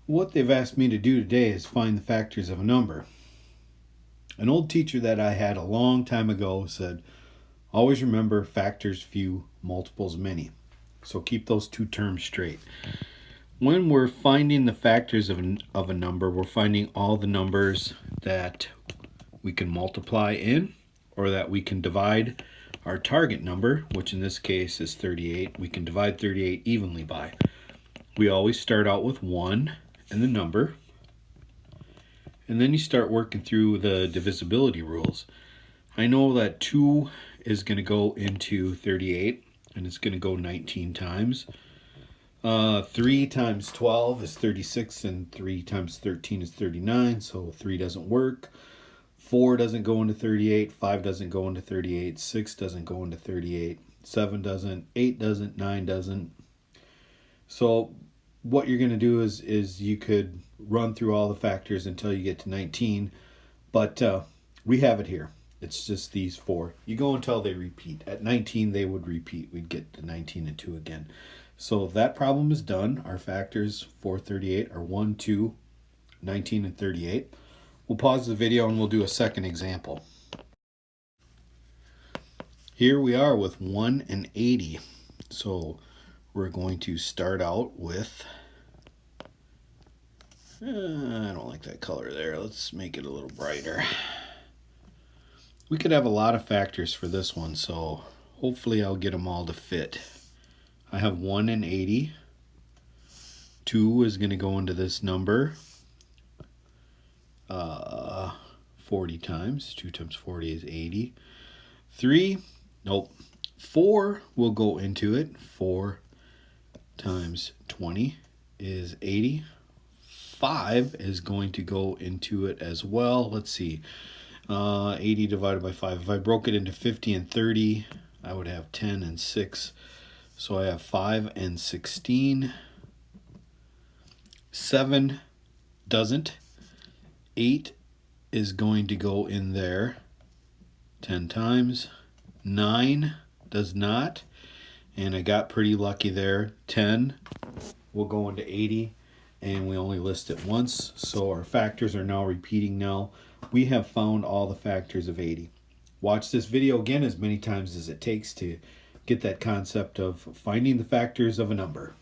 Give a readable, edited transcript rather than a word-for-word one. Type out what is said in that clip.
What they've asked me to do today is find the factors of a number. An old teacher that I had a long time ago said, always remember factors few, multiples many. So keep those two terms straight. When we're finding the factors of a number, we're finding all the numbers that we can multiply in or that we can divide our target number, which in this case is 38. We can divide 38 evenly by. We always start out with 1 and the number, and then you start working through the divisibility rules. I know that 2 is going to go into 38, and it's going to go 19 times. 3 times 12 is 36, and 3 times 13 is 39, so 3 doesn't work. 4 doesn't go into 38, 5 doesn't go into 38, 6 doesn't go into 38, 7 doesn't, 8 doesn't, 9 doesn't. So what you're going to do is you could run through all the factors until you get to 19, but we have it here. It's just these 4. You go until they repeat. At 19, they would repeat. We'd get to 19 and 2 again. So that problem is done. Our factors for 38 are 1, 2, 19, and 38. We'll pause the video and we'll do a second example. Here we are with 1 and 80. So we're going to start out with, I don't like that color there. Let's make it a little brighter. We could have a lot of factors for this one, so hopefully I'll get them all to fit. I have 1 and 80. 2 is going to go into this number 40 times. 2 times 40 is 80. 4 will go into it. 4 times 20 is 80. 5 is going to go into it as well. Let's see. 80 divided by 5. If I broke it into 50 and 30, I would have 10 and 6. So I have 5 and 16. 7 doesn't. 8 is going to go in there 10 times. 9 does not. And I got pretty lucky there. 10 will go into 80. And we only list it once. So our factors are now repeating now. We have found all the factors of 80. Watch this video again as many times as it takes to get that concept of finding the factors of a number.